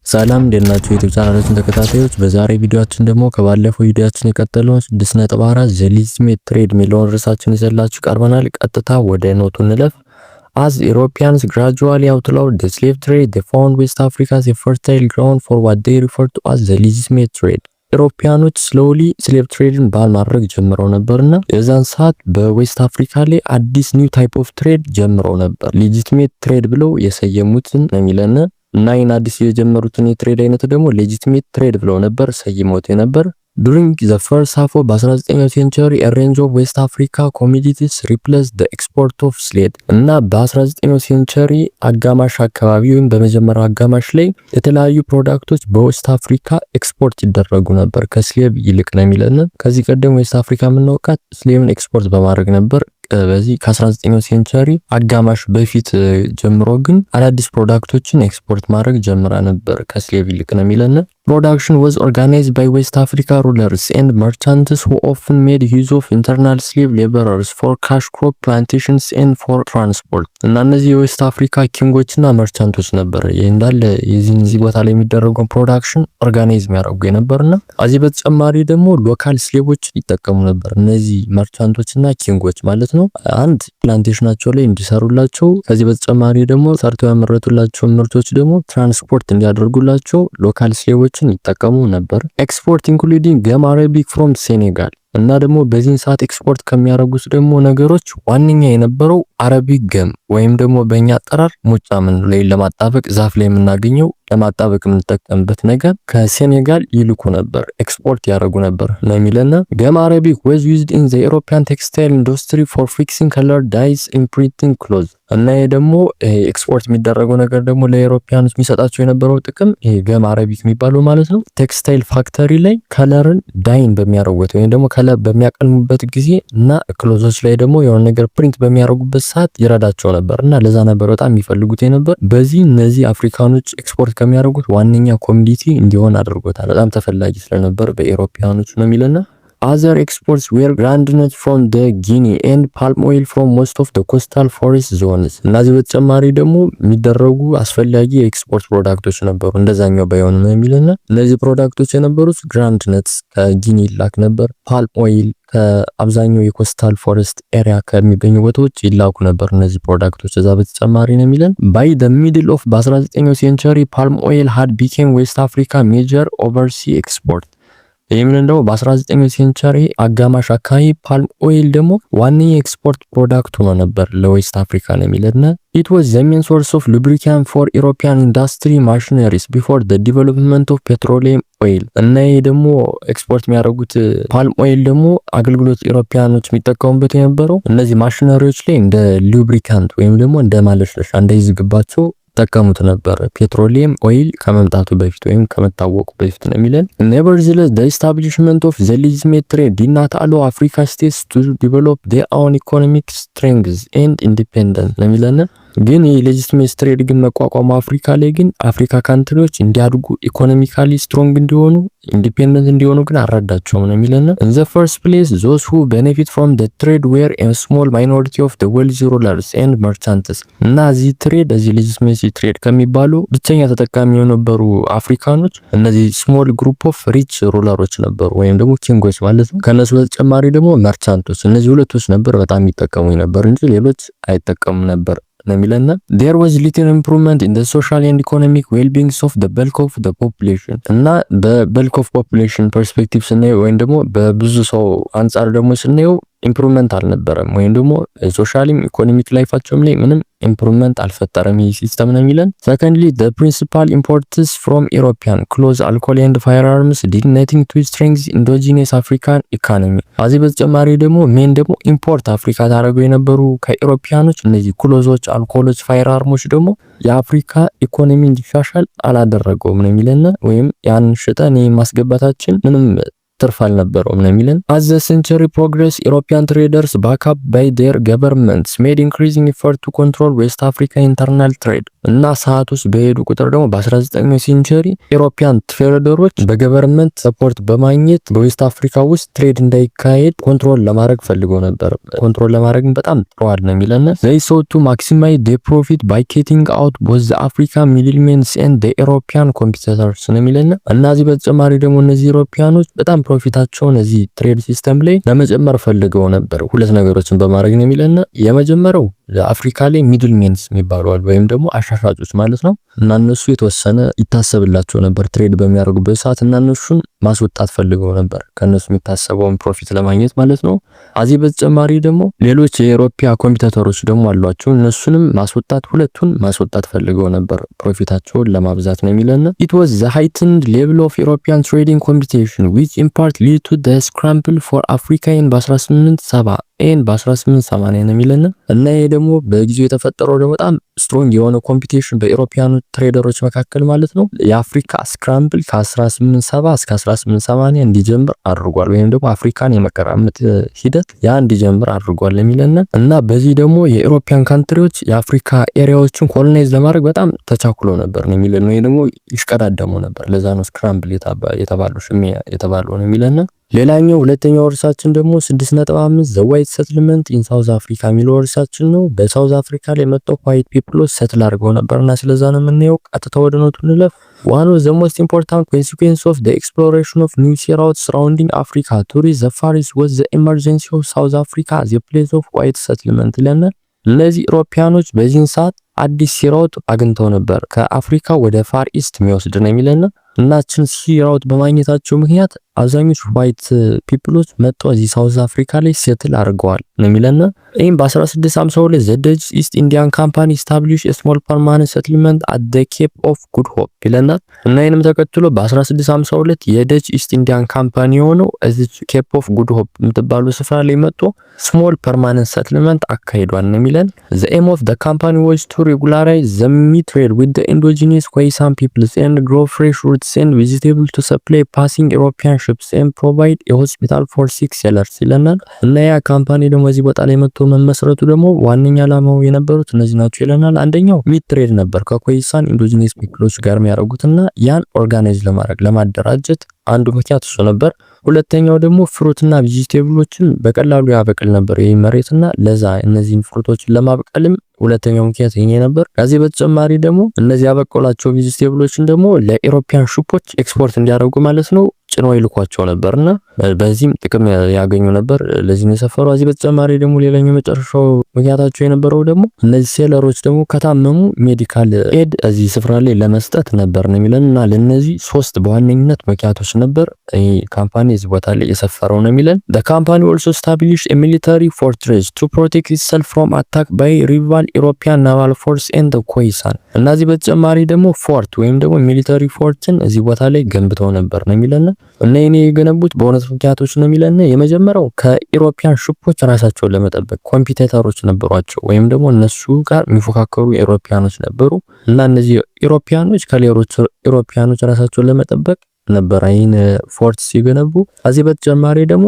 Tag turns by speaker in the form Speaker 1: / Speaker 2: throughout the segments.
Speaker 1: ሰላም እንደናችሁ ዩቲዩብ ቻናላችን ተከታታዮች፣ በዛሬ ቪዲዮአችን ደግሞ ከባለፈው ቪዲዮአችን የቀጠለውን 6.4 ዘ ሊጂቲሜት ትሬድ ሚሊዮን ርዕሳችን ይዘላችሁ ቀርበናል። ቀጥታ ወደ ኖቱ እንለፍ። As Europeans gradually outlawed the slave trade, they found West Africa as a fertile ground for what they refer to as the legitimate trade. ኢሮፒያኖች ስሎሊ ስሌቭ ትሬድን ባል ማድረግ ጀምረው ነበርና የዛን ሰዓት በዌስት አፍሪካ ላይ አዲስ ኒው ታይፕ ኦፍ ትሬድ ጀምረው ነበር። ሌጂቲሜት ትሬድ ብለው የሰየሙትን ነው የሚለን እና ይህን አዲስ የጀመሩትን የትሬድ አይነት ደግሞ ሌጂቲሜት ትሬድ ብለው ነበር ሰይመውት ነበር። During the first half of the 19th century, a range of West Africa commodities replaced the export of slave. እና በ19th century አጋማሽ አካባቢ ወይም በመጀመሪያው አጋማሽ ላይ የተለያዩ ፕሮዳክቶች በዌስት አፍሪካ ኤክስፖርት ይደረጉ ነበር ከስሌቭ ይልቅ ነው የሚለን። ከዚህ ቀደም ዌስት አፍሪካ የምናውቃት ስሌቭን ኤክስፖርት በማድረግ ነበር። በዚህ ከ19th century አጋማሽ በፊት ጀምሮ ግን አዳዲስ ፕሮዳክቶችን ኤክስፖርት ማድረግ ጀምራ ነበር ከስሌቭ ይልቅ ነው የሚለን። Production was organized by West Africa rulers and merchants who often made use of internal slave laborers for cash crop plantations and for transport. እና እነዚህ የዌስት አፍሪካ ኪንጎችና መርቻንቶች ነበር እንዳለ የዚህ ቦታ ላይ የሚደረገው ፕሮዳክሽን ኦርጋናይዝ የሚያደርጉ የነበርና እዚህ በተጨማሪ ደግሞ ሎካል ስሌቮች ይጠቀሙ ነበር። እነዚህ መርቻንቶችና ኪንጎች ማለት ነው አንድ ፕላንቴሽናቸው ላይ እንዲሰሩላቸው፣ ከዚህ በተጨማሪ ደግሞ ሰርተው ያመረቱላቸው ምርቶች ደግሞ ትራንስፖርት እንዲያደርጉላቸው ሎካል ስሌቮች ይጠቀሙ ነበር። ኤክስፖርት ኢንክሉዲንግ ገም አረቢክ ፍሮም ሴኔጋል እና ደግሞ በዚህን ሰዓት ኤክስፖርት ከሚያደርጉት ደግሞ ነገሮች ዋነኛ የነበረው አረቢክ ገም ወይም ደግሞ በእኛ አጠራር ሙጫ ምን ላይ ለማጣበቅ ዛፍ ላይ የምናገኘው ለማጣበቅ የምንጠቀምበት ነገር ከሴኔጋል ይልኩ ነበር፣ ኤክስፖርት ያደርጉ ነበር ነው የሚለና ገም አረቢክ was used in the European textile industry for fixing color dyes in printing clothes እና ይሄ ደግሞ ኤክስፖርት የሚደረገው ነገር ደግሞ ለኢሮፒያኖች የሚሰጣቸው የነበረው ጥቅም ይሄ ገም አረቢክ የሚባለው ማለት ነው ቴክስታይል ፋክተሪ ላይ ከለርን ዳይን በሚያደርጉበት ወይም ደግሞ ከለር በሚያቀልሙበት ጊዜ እና ክሎዞች ላይ ደግሞ የሆነ ነገር ፕሪንት በሚያደርጉበት ሰዓት ይረዳቸው ነበር እና ለዛ ነበር በጣም የሚፈልጉት የነበር። በዚህ እነዚህ አፍሪካኖች ኤክስፖርት ከሚያደርጉት ዋነኛ ኮሚዲቲ እንዲሆን አድርጎታል። በጣም ተፈላጊ ስለነበር በኢሮፒያኖች ነው የሚለና Other exports were groundnut from the Guinea and palm oil from most of the coastal forest zones. እነዚህ በተጨማሪ ደግሞ የሚደረጉ አስፈላጊ የኤክስፖርት ፕሮዳክቶች ነበሩ እንደዛኛው ባይሆን ነው የሚለና እነዚህ ፕሮዳክቶች የነበሩት ግራንድነትስ ከጊኒ ይላክ ነበር፣ palm oil ከአብዛኛው የኮስታል ፎረስት ኤሪያ ከሚገኙ ቦታዎች ይላኩ ነበር እነዚህ ፕሮዳክቶች። እዛ በተጨማሪ ነው የሚለን by the middle of 19th century palm oil had become West Africa major overseas export. ይህም እንደው በ19th century አጋማሽ አካባቢ ፓልም ኦይል ደግሞ ዋነኛ ኤክስፖርት ፕሮዳክት ሆኖ ነበር ለዌስት አፍሪካ ነው የሚለና it was the main source of lubricant for European industry machineries before the development of petroleum oil እና ይሄ ደግሞ ኤክስፖርት የሚያደርጉት ፓልም ኦይል ደግሞ አገልግሎት ኢሮፒያኖች የሚጠቀሙበት የነበረው እነዚህ ማሽነሪዎች ላይ እንደ ሉብሪካንት ወይም ደግሞ እንደ ማለስለሻ እንዳይዝግባቸው ተጠቀሙት ነበር ፔትሮሊየም ኦይል ከመምጣቱ በፊት ወይም ከመታወቁ በፊት ነው የሚለን። Nevertheless, the establishment of the legitimate trade did not allow Africa states to develop their own economic strength and independence ነው የሚለን። ግን የሌጂቲሜት ትሬድ ግን መቋቋም አፍሪካ ላይ ግን አፍሪካ ካንትሪዎች እንዲያድጉ ኢኮኖሚካሊ ስትሮንግ እንዲሆኑ ኢንዲፔንደንት እንዲሆኑ ግን አረዳቸውም ነው የሚለን። In the first place, those who benefit from the trade were a small minority of the wealthy rulers and merchants እና እዚህ ትሬድ እዚህ ሌጂቲሜት ትሬድ ከሚባሉ ብቸኛ ተጠቃሚ የነበሩ አፍሪካኖች እነዚህ ስሞል ግሩፕ ኦፍ ሪች ሩለሮች ነበሩ ወይም ደግሞ ኪንጎች ማለት ነው። ከነሱ በተጨማሪ ደግሞ መርቻንቶች እነዚህ ሁለቶች ነበር በጣም የሚጠቀሙ ነበር እንጂ ሌሎች አይጠቀሙ ነበር ነው የሚለና there was little improvement in the social and economic well-being of the bulk of the population እና በበልክ ኦፍ ፖፑሌሽን ፐርስፔክቲቭ ስናየው ወይም ደግሞ በብዙ ሰው አንጻር ደግሞ ስናየው ኢምፕሩቭመንት አልነበረም ወይም ደግሞ ሶሻሊም ኢኮኖሚክ ላይፋቸውም ላይ ምንም ኢምፕሩቭመንት አልፈጠረም ይህ ሲስተም ነው የሚለን። Secondly, the principal imports from European clothes, alcohol and firearms did nothing to strengthen indigenous African economy. ከዚህ በተጨማሪ ደግሞ ሜን ደግሞ ኢምፖርት አፍሪካ ታደርገው የነበሩ ከኢሮፒያኖች እነዚህ ክሎዞች፣ አልኮሎች፣ ፋየርአርሞች ደግሞ የአፍሪካ ኢኮኖሚ እንዲሻሻል አላደረገውም ነው የሚለን። ወይም ያን ሽጠን ማስገባታችን ምንም ትርፍ አልነበረውም ነው የሚለን። as the century progressed European traders backed up by their governments made increasing effort to control West Africa internal trade እና ሰዓቶች በሄዱ ቁጥር ደግሞ በ19ኛው ሴንቸሪ ኢሮፒያን ትሬደሮች በገቨርንመንት ሰፖርት በማግኘት በዌስት አፍሪካ ውስጥ ትሬድ እንዳይካሄድ ኮንትሮል ለማድረግ ፈልገው ነበር። ኮንትሮል ለማድረግ በጣም ጥሯል ነው የሚለን። they sought to maximize their profit by cutting out both the African middlemen and the European competitors ነው የሚለን እና እዚህ በተጨማሪ ደግሞ እነዚህ ኢሮፒያኖች በጣም ፕሮፊታቸውን እዚህ ትሬድ ሲስተም ላይ ለመጨመር ፈልገው ነበር። ሁለት ነገሮችን በማድረግ ነው የሚለን። የመጀመሪያው አፍሪካ ላይ ሚድል ሜንስ የሚባሉ አሉ ወይም ደግሞ አሻሻጮች ማለት ነው እና እነሱ የተወሰነ ይታሰብላቸው ነበር ትሬድ በሚያደርጉበት ሰዓት እና እነሱን ማስወጣት ፈልገው ነበር ከነሱ የሚታሰበውን ፕሮፊት ለማግኘት ማለት ነው። አዚህ በተጨማሪ ደግሞ ሌሎች የአውሮፓ ኮምፒቲተሮች ደግሞ አሏቸው እነሱንም ማስወጣት ሁለቱን ማስወጣት ፈልገው ነበር ፕሮፊታቸውን ለማብዛት ነው የሚለን። it was the heightened level of European trading competition which in part led to the scramble for Africa in በ1870 በ1880 ነው የሚለን እና ይሄ ደግሞ በጊዜው የተፈጠረው ደግሞ በጣም ስትሮንግ የሆነ ኮምፒቲሽን በኢሮፒያን ትሬደሮች መካከል ማለት ነው የአፍሪካ ስክራምብል ከ1870 እስከ 1880 እንዲጀምር አድርጓል ወይም ደግሞ አፍሪካን የመቀራመጥ ሂደት ያ እንዲጀምር አድርጓል የሚለን እና በዚህ ደግሞ የኢሮፒያን ካንትሪዎች የአፍሪካ ኤሪያዎችን ኮሎናይዝ ለማድረግ በጣም ተቻኩሎ ነበር ነው የሚለን። ወይ ደግሞ ይሽቀዳደሙ ነበር ለዛ ነው ስክራምብል የተባለው ነው የሚለን። ሌላኛው ሁለተኛው ወርሳችን ደግሞ 6.5 ዘ ዋይት ሰትልመንት ኢን ሳውዝ አፍሪካ የሚለው ወርሳችን ነው። በሳውዝ አፍሪካ ላይ መጥተው ዋይት ፒፕሎች ሰትል አድርገው ነበርና ስለዛ ነው የምናየው። ቀጥታ ወደ ኖቱ እንለፍ። one of the most important consequences of the exploration of new sea routes surrounding Africa to reach the Far East was the emergence of South Africa as a place of white settlement ይለናል። እነዚህ ኢሮፒያኖች በዚህን ሰዓት አዲስ ሲ ራውት አግኝተው ነበር ከአፍሪካ ወደ ፋር ኢስት የሚወስድ ነው የሚለን እናችን ሲ ራውት በማግኘታቸው ምክንያት አብዛኞቹ ዋይት ፒፕሎች መጥተው እዚህ ሳውዝ አፍሪካ ላይ ሴትል አድርገዋል ነው የሚለን። ይህም በ1652 ዘ ደች ኢስት ኢንዲያን ካምፓኒ ስታብሊሽ ስሞል ፐርማነንት ሴትልመንት አት ዘ ኬፕ ኦፍ ጉድ ሆፕ ይለናል እና ይህንም ተከትሎ በ1652 የደች ኢስት ኢንዲያን ካምፓኒ የሆነው እዚህ ኬፕ ኦፍ ጉድ ሆፕ የምትባሉ ስፍራ ላይ መጥቶ ስሞል ፐርማነንት ሴትልመንት አካሂዷል ነው የሚለን። ዘ ኤም ኦፍ ዘ ካምፓኒ ዋዝ ቱ ሬጉላራይዝ ዘ ሚት ትሬድ ዊዝ ዘ ኢንዶጂነስ ኮይሳን ፒፕልስ ኤንድ ግሮ ፍሬሽ ሩትስ ኤንድ ቬጂቴብል ቱ ሰፕላይ ፓሲንግ ኢሮፒያን ships and provide a hospital for sick sailors ይለናል እና ያ ካምፓኒ ደግሞ እዚህ ቦታ ላይ መጥቶ መመስረቱ ደግሞ ዋነኛ ዓላማው የነበሩት እነዚህ ናቸው ይለናል። አንደኛው ሚት ትሬድ ነበር ከኮይሳን ኢንዶጂነስ ፒፕሎች ጋር የሚያደርጉትና ያን ኦርጋናይዝ ለማድረግ ለማደራጀት አንዱ ምክንያት እሱ ነበር። ሁለተኛው ደግሞ ፍሩትና ቬጂቴብሎችን በቀላሉ ያበቅል ነበር ይሄ መሬትና ለዛ እነዚህን ፍሩቶችን ለማብቀልም ሁለተኛው ምክንያት ይሄ ነበር። ከዚህ በተጨማሪ ደግሞ እነዚህ ያበቀሏቸው ቬጂቴብሎችን ደግሞ ለኢሮፒያን ሺፖች ኤክስፖርት እንዲያደርጉ ማለት ነው ጭኖ ይልኳቸው ነበርና በዚህም ጥቅም ያገኙ ነበር። ለዚህ ነው የሰፈሩ። ከዚህ በተጨማሪ ደግሞ ሌላኛው መጨረሻው ምክንያታቸው የነበረው ደግሞ እነዚህ ሴለሮች ደግሞ ከታመሙ ሜዲካል ኤድ እዚህ ስፍራ ላይ ለመስጠት ነበር ነው የሚለንና ለነዚህ ሶስት በዋነኝነት ምክንያቶች ነበር ይሄ ካምፓኒ እዚህ ቦታ ላይ የሰፈረው ነው የሚለን። the company also established a military fortress to protect itself from attack by rival European naval force and the Khoisan እና እዚህ በተጨማሪ ደግሞ ፎርት ወይም ደግሞ ሚሊተሪ ፎርትን እዚህ ቦታ ላይ ገንብተው ነበር ነው የሚለን እና እኔ የገነቡት በእውነት ምክንያቶች ነው የሚለን። የመጀመሪያው ከኢሮፒያን ሺፖች ራሳቸውን ለመጠበቅ ኮምፒቲተሮች ነበሯቸው ወይም ደግሞ እነሱ ጋር የሚፎካከሩ ኢሮፒያኖች ነበሩ እና እነዚህ ኢሮፒያኖች ከሌሎች ኢሮፒያኖች ራሳቸውን ለመጠበቅ ነበር አይን ፎርት ሲገነቡ። ከዚህ በተጨማሪ ደግሞ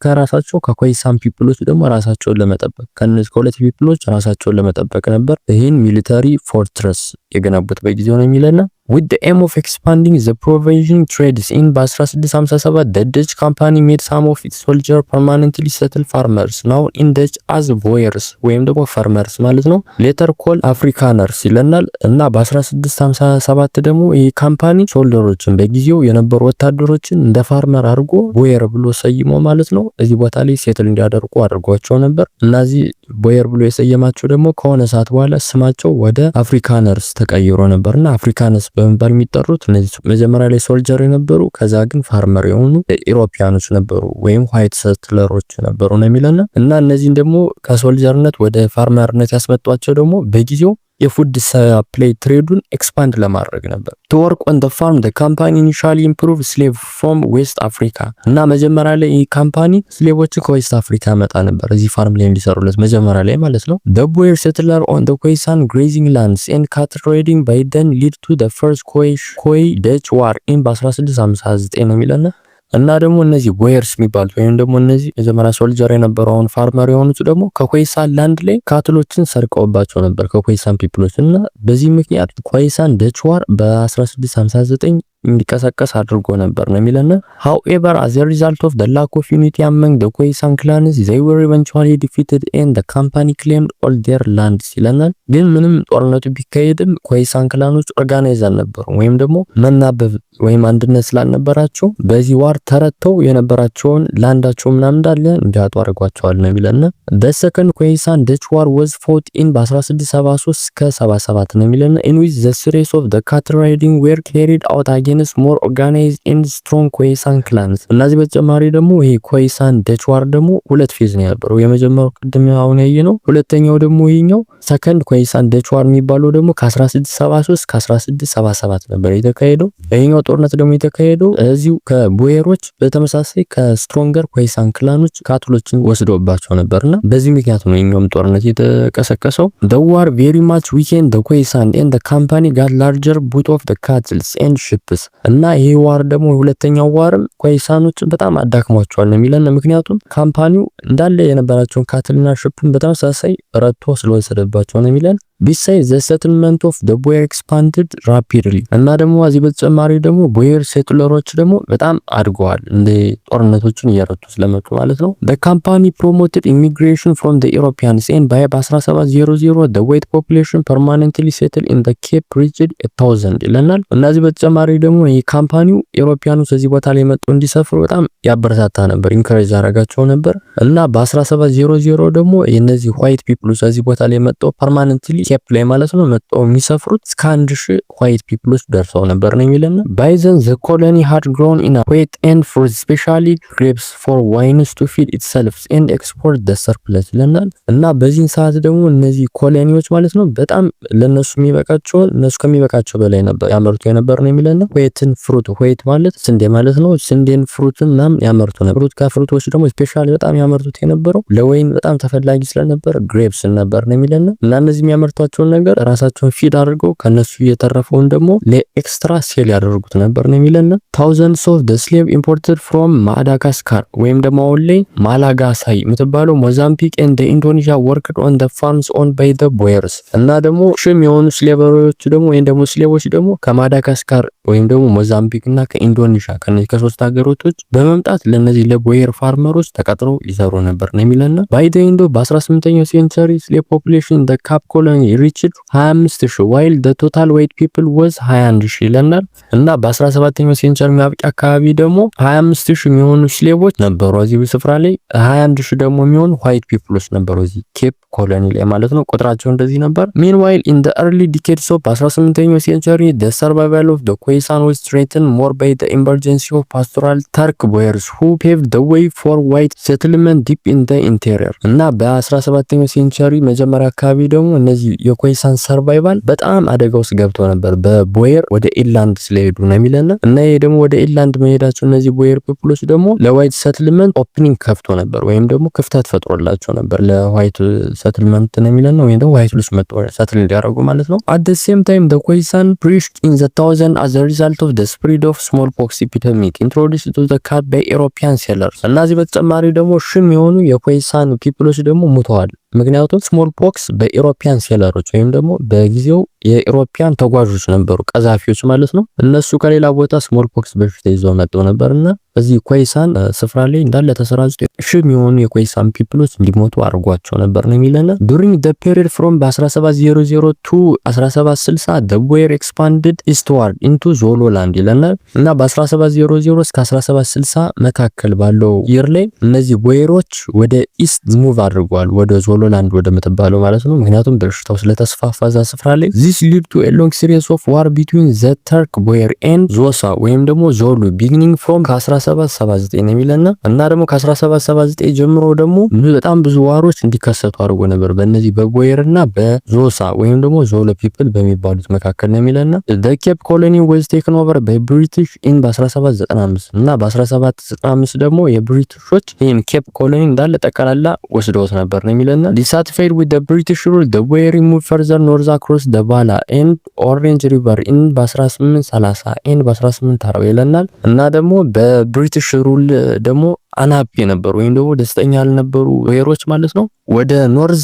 Speaker 1: ከራሳቸው ከኮይሳን ፒፕሎች ደግሞ ራሳቸውን ለመጠበቅ ከነዚህ ከሁለት ፒፕሎች ራሳቸውን ለመጠበቅ ነበር ይህን ሚሊተሪ ፎርትረስ የገነቡት በጊዜው ነው የሚለና with the aim of expanding the provision trades in በ1657 the Dutch company made some of its soldiers permanently settle farmers now in Dutch as boyers ወይም ደግሞ farmers ማለት ነው later called afrikaners ይለናል እና በ1657 ደግሞ ይህ ካምፓኒ ሶልደሮችን በጊዜው የነበሩ ወታደሮችን እንደ ፋርመር አድርጎ ቦየር ብሎ ሰይሞ ማለት ነው እዚህ ቦታ ላይ ሴትል እንዲያደርጉ አድርጓቸው ነበር። እነዚህ ቦየር ብሎ የሰየማቸው ደግሞ ከሆነ ሰዓት በኋላ ስማቸው ወደ አፍሪካነርስ ተቀይሮ ነበርና አፍሪካነርስ በመባል የሚጠሩት እነዚህ መጀመሪያ ላይ ሶልጀር የነበሩ ከዛ ግን ፋርመር የሆኑ ኢሮፒያኖች ነበሩ ወይም ዋይት ሰትለሮች ነበሩ ነው የሚለና እና እነዚህን ደግሞ ከሶልጀርነት ወደ ፋርመርነት ያስመጧቸው ደግሞ በጊዜው የፉድ ሰፕላይ ትሬዱን ኤክስፓንድ ለማድረግ ነበር። to work on the farm the company initially improved slave from West Africa እና መጀመሪያ ላይ ይህ ካምፓኒ ስሌቮችን ከዌስት አፍሪካ መጣ ነበር እዚህ ፋርም ላይ እንዲሰሩለት መጀመሪያ ላይ ማለት ነው። the boer settler on the Khoisan grazing lands and cattle trading by then lead to the first Khoi Dutch war in በ1659 ነው የሚለና እና ደግሞ እነዚህ ቦየርስ የሚባሉት ወይም ደግሞ እነዚህ መጀመሪያ ሶልጀር የነበረውን ፋርመር የሆኑት ደግሞ ከኮይሳን ላንድ ላይ ካትሎችን ሰርቀውባቸው ነበር ከኮይሳን ፒፕሎች እና በዚህ ምክንያት ኮይሳን ደች ዋር በ1659 እንዲቀሰቀስ አድርጎ ነበር ነው የሚለና however as a result of the lack of unity among the Khoisan clans they were eventually defeated and the company claimed all their lands ይለናል። ግን ምንም ጦርነቱ ቢካሄድም ኮይሳን ክላኖች ኦርጋናይዝ አልነበሩም ወይም ደግሞ መናበብ ወይም አንድነት ስላልነበራቸው በዚህ ዋር ተረተው የነበራቸውን ላንዳቸው ምናምን እንዳለ እንዲያጡ አድርጓቸዋል ነው የሚለና the second Khoisan Dutch war was fought in በ1673 እስከ 77 ነው የሚለና in which the series of the cattle raiding were carried out against more organized and strong Khoisan clans። እነዚህ በተጨማሪ ደግሞ ይሄ ኮይሳን ደች ዋር ደግሞ ሁለት ፌዝ ነው ያለው። የመጀመሪያው ቅድም አሁን ያየነው፣ ሁለተኛው ደግሞ ይሄኛው ሰከንድ ኮይሳን ደች ዋር የሚባለው ደግሞ ከ1673 እስከ 1677 ነበር የተካሄደው። ይሄኛው ጦርነት ደግሞ የተካሄደው እዚሁ ከቦየሮች በተመሳሳይ ከስትሮንገር ኮይሳን ክላኖች ካትሎችን ወስዶባቸው ነበርና በዚህ ምክንያት ነው ይሄኛውም ጦርነት የተቀሰቀሰው። the war very much weakened the Khoisan and the company got larger boot of the cattle and ships እና ይሄ ዋር ደግሞ ሁለተኛው ዋርም ኮይሳኖች በጣም አዳክሟቸዋል ነው የሚለን። ምክንያቱም ካምፓኒው እንዳለ የነበራቸውን ካትልና ሽፕን በተመሳሳይ ረቶ ስለወሰደባቸው ነው የሚለን። besides the settlement of the boyer expanded rapidly እና ደግሞ እዚህ በተጨማሪ ደግሞ ቦየር ሴትለሮች ደግሞ በጣም አድገዋል እንደ ጦርነቶችን እየረቱ ስለመጡ ማለት ነው። the company promoted immigration from the Europeans and by 1700 the white population permanently settled in the Cape region 1000 ይለናል። እና እዚህ በተጨማሪ ደግሞ ይሄ ካምፓኒው ኢሮፒያኖች እዚህ ቦታ ላይ መጡ እንዲሰፍሩ በጣም ያበረታታ ነበር፣ ኢንከሬጅ አደረጋቸው ነበር። እና በ1700 ደግሞ የነዚህ ዋይት ፒፕሎች እዚህ ቦታ ላይ መጡ permanently ኬፕ ላይ ማለት ነው መጥተው የሚሰፍሩት እስከ 1000 ዋይት ፒፕሎች ደርሰው ነበር ነው የሚለና by then the colony had grown in wheat and fruit especially grapes for wines to feed itself and export the surplus ይለናል። እና በዚህ ሰዓት ደግሞ እነዚህ ኮሎኒዎች ማለት ነው በጣም ለነሱ የሚበቃቸው እነሱ ከሚበቃቸው በላይ ነበር ያመርቱ የነበር ነው የሚለና wheaትን ፍሩት wheat ማለት ስንዴ ማለት ነው። ስንዴን ፍሩትን ምናምን ያመርቱ ነበር። ፍሩት ከፍሩቶች ደግሞ ስፔሻሊ በጣም ያመርቱት የነበረው ለወይን በጣም ተፈላጊ ስለነበር ግሬፕስ ነበር ነው የሚለና እና እነዚህ የሚያመርቷቸውን ነገር ራሳቸውን ፊድ አድርገው ከነሱ የተረፈውን ደግሞ ለኤክስትራ ሴል ያደርጉት ነበር ነው የሚለና thousands of the slave imported from Madagascar ወይም ደግሞ አሁን ላይ ማላጋሳይ የምትባለው ሞዛምቢክ and ኢንዶኔዥያ worked on the farms owned by the boyers እና ደግሞ ሽም የሆኑ ስሌቨሮች ደግሞ ወይም ደግሞ ስሌቮች ደግሞ ከማዳጋስካር ወይም ደግሞ ሞዛምቢክ እና ከኢንዶኔዥያ ከነዚህ ከሶስት ሀገሮች በመምጣት ለነዚህ ለቦየር ፋርመሮች ተቀጥረው ይሰሩ ነበር ነው የሚለና ባይ ዘ ኤንድ በ18ኛው ሴንቸሪ ስሌቭ ፖፑሌሽን the Cape colony reached 25000 while the total white people was 21000 ይለናል። እና በ17ኛው ሴንቸሪ ማብቂያ አካባቢ ደግሞ 25000 የሚሆኑ ስሌቮች ነበሩ እዚህ ስፍራ ላይ፣ 21000 ደግሞ የሚሆኑ ዋይት ፒፕሎች ነበሩ እዚህ ኬፕ ኮሎኒ ላይ ማለት ነው። ቁጥራቸው እንደዚህ ነበር። meanwhile in the early decades of 18ኛው ሴንቸሪ the survival of the Khoisan was threatened more by the emergence of pastoral Turk boyers who paved the way for white settlement deep in the interior እና በ17ኛው ሴንቸሪ መጀመሪያ አካባቢ ደግሞ እነዚህ የኮይሳን ሰርቫይቫል በጣም አደጋ ውስጥ ገብቶ ነበር በቦየር ወደ ኢንላንድ ስለሄዱ ነው የሚለና እና ይሄ ደግሞ ወደ ኢንላንድ መሄዳቸው እነዚህ ቦየር ፒፕሎች ደግሞ ለዋይት ሰትልመንት ኦፕኒንግ ከፍቶ ነበር ወይም ደግሞ ክፍተት ፈጥሮላቸው ነበር ለዋይት ሰትልመንት ነው የሚለና ወይም ደግሞ ዋይት ልጅ መጥተው ሰትል እንዲያደርጉ ማለት ነው። at the same time the Khoisan perished in the 1000 as a result of the spread of smallpox epidemic introduced to the Cape by European settlers እና እዚህ በተጨማሪ ደግሞ ሽም የሆኑ የኮይሳን ፒፕሎች ደግሞ ሙተዋል። ምክንያቱም ስሞል ፖክስ በኢሮፒያን ሴለሮች ወይም ደግሞ በጊዜው የኢሮፒያን ተጓዦች ነበሩ ቀዛፊዎች ማለት ነው። እነሱ ከሌላ ቦታ ስሞል ፖክስ በሽታ ይዘው መጥተው ነበርና እዚህ ኮይሳን ስፍራ ላይ እንዳለ ተሰራጭቶ ሽም የሆኑ የኮይሳን ፒፕሎች እንዲሞቱ አድርጓቸው ነበር ነው የሚለና during the period from በ1700 to 1760 the boyer expanded eastward into Zululand ይለናል። እና በ1700 እስከ 1760 መካከል ባለው ይር ላይ እነዚህ ቦየሮች ወደ ኢስት ሙቭ አድርገዋል ወደ ዞሎላንድ ወደ ምትባለው ማለት ነው። ምክንያቱም በሽታው ስለተስፋፋ ዛ ስፍራ ላይ this led to a long series of war between the Turk boyer and Xhosa ወይም ደግሞ ዞሉ beginning from 1779 የሚለና እና ደግሞ ከ1779 ጀምሮ ደግሞ በጣም ብዙ ዋሮች እንዲከሰቱ አድርጎ ነበር በእነዚህ በቦየርና በዞሳ ወይም ደግሞ ዞሎ ፒፕል በሚባሉት መካከል ነው የሚለና the Cape colony was taken over by British in በ1795 እና በ1795 ደግሞ የብሪቲሾች ይሄን ኬፕ ኮሎኒ እንዳለ ጠቅላላ ወስደውት ነበር ነው የሚለና dissatisfied with the British rule the boyer moved further north across the ባላ ኤንድ ኦሬንጅ ሪቨር ኢን በ1830 ኤንድ በ1840 ይለናል። እና ደግሞ በብሪቲሽ ሩል ደግሞ አናፕ የነበሩ ወይም ደግሞ ደስተኛ ያልነበሩ ብሔሮች ማለት ነው ወደ ኖርዝ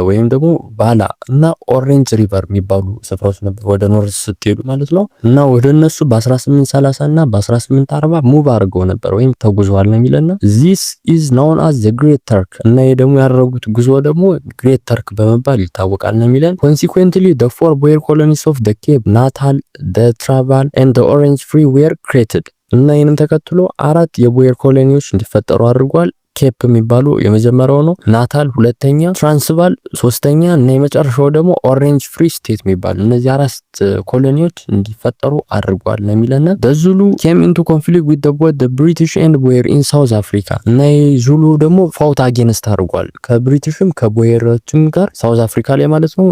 Speaker 1: ወይም ደግሞ ባላ እና ኦሬንጅ ሪቨር የሚባሉ ስፍራዎች ነበር ወደ ኖርዝ ስትሄዱ ማለት ነው። እና ወደ እነሱ በ1830 እና በ1840 ሙቭ አድርገው ነበር ወይም ተጉዘዋል ነው የሚለና this is known as the great turk እና ይሄ ደግሞ ያደረጉት ጉዞ ደግሞ ግሬት ተርክ በመባል ይታወቃል ነው የሚለን። consequently the four boer colonies of the Cape, Natal, the Transvaal and the Orange Free were created እና ይህንን ተከትሎ 4 የቦየር ኮሎኒዎች እንዲፈጠሩ አድርጓል። ኬፕ የሚባሉ የመጀመሪያው ነው፣ ናታል ሁለተኛ፣ ትራንስቫል ሶስተኛ እና የመጨረሻው ደግሞ ኦሬንጅ ፍሪ ስቴት የሚባሉ እነዚህ 4 ኮሎኒዎች እንዲፈጠሩ አድርጓል ነው የሚለና በዙሉ came into conflict with the British and Boer in South Africa እና ዙሉ ደግሞ ፋውት አጌንስት አድርጓል ከብሪቲሽም ከቦየሮችም ጋር ሳውዝ አፍሪካ ላይ ማለት ነው።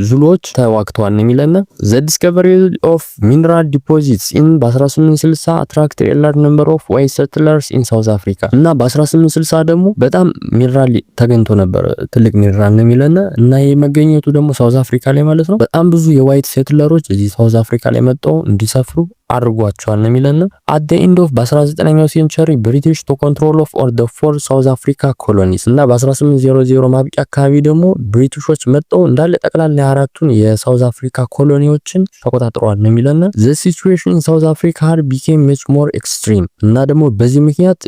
Speaker 1: ዙሎች ተዋግተዋል ነው የሚለና the discovery of mineral deposits in በ1860 attracted a large number of white settlers in South Africa እና በ1860 ደግሞ በጣም ሚነራል ተገኝቶ ነበር ትልቅ ሚነራል ነው የሚለና እና የመገኘቱ ደግሞ ሳውዝ አፍሪካ ላይ ማለት ነው በጣም ብዙ የዋይት ሴትለሮች እዚህ ሳውዝ አፍሪካ ላይ መጥተው እንዲሰፍሩ አድርጓቸዋል ነው የሚለና at the end of በ19ኛው ሴንቸሪ ብሪቲሽ to control of all the four South Africa colonies እና በ1800 ማብቂያ አካባቢ ደግሞ ብሪቲሾች መጥተው እንዳለ ጠቅላላ አራቱን የሳውዝ አፍሪካ ኮሎኒዎችን ተቆጣጥረዋል ነው የሚለና the situation in South Africa had became much more extreme እና ደግሞ በዚህ ምክንያት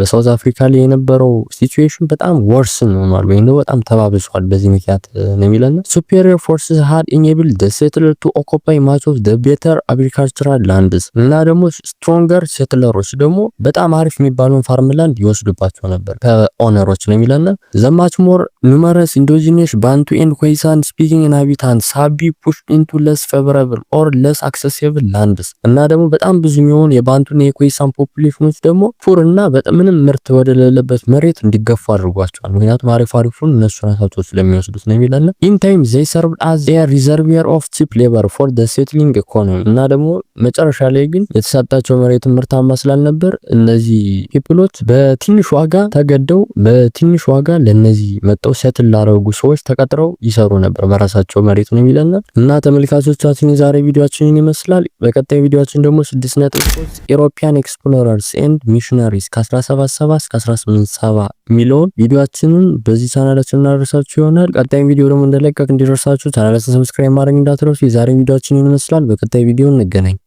Speaker 1: በሳውዝ አፍሪካ ላይ የነበረው ሲቹዌሽን በጣም ወርስ ሆኗል ወይም ደግሞ በጣም ተባብሷል በዚህ ምክንያት ነው የሚለና superior forces had enabled the settlers to occupy much of the better agricultural land እና ደግሞ ስትሮንገር ሴትለሮች ደግሞ በጣም አሪፍ የሚባለውን ፋርምላንድ ይወስዱባቸው ነበር ከኦነሮች ነው የሚለና ዘማች ሞር ኑመረስ ኢንዶጂነስ ባንቱ ኤንድ ኮይሳን ስፒኪንግ ኢንሃቢታንትስ ሃብ ቢ ፑሽድ ኢንቱ ለስ ፌቨራብል ኦር ለስ አክሰሲብል ላንድስ እና ደግሞ በጣም ብዙ የሚሆኑ የባንቱና የኮይሳን ፖፑሌሽኖች ደግሞ ፑር እና በጣም ምንም ምርት ወደሌለበት መሬት እንዲገፉ አድርጓቸዋል። ምክንያቱም አሪፉን እነሱ ራሳቸው ስለሚወስዱት ነው የሚለና ኢን ታይም ዘይ ሰርቭድ አዝ ኤ ሪዘርቪየር ኦፍ ቺፕ ሌበር ፎር ዘ ሴትሊንግ ኢኮኖሚ እና ደግሞ መጨረሻ ላይ ግን የተሰጣቸው መሬት ምርታማ ስላልነበር እነዚህ ፒፕሎች በትንሽ ዋጋ ተገደው በትንሽ ዋጋ ለነዚህ መጣው ሴትል ላደረጉ ሰዎች ተቀጥረው ይሰሩ ነበር በራሳቸው መሬት ነው የሚለና እና ተመልካቾቻችን የዛሬ ቪዲዮአችንን ይመስላል። በቀጣይ ቪዲዮአችን ደግሞ 6.3 ኢሮፒያን ኤክስፕሎረርስ ኤንድ ሚሽነሪስ ከ1770 እስከ 1870 ሚሊዮን ቪዲዮአችንን በዚህ ቻናላችን እናደርሳችሁ ይሆናል። ቀጣይ ቪዲዮ ደግሞ እንደለቀቅ እንዲደርሳችሁ ቻናላችንን ሰብስክራይብ ማድረግ እንዳትረሱ። የዛሬ ቪዲዮአችንን ይመስላል። በቀጣይ ቪዲዮ እንገናኝ።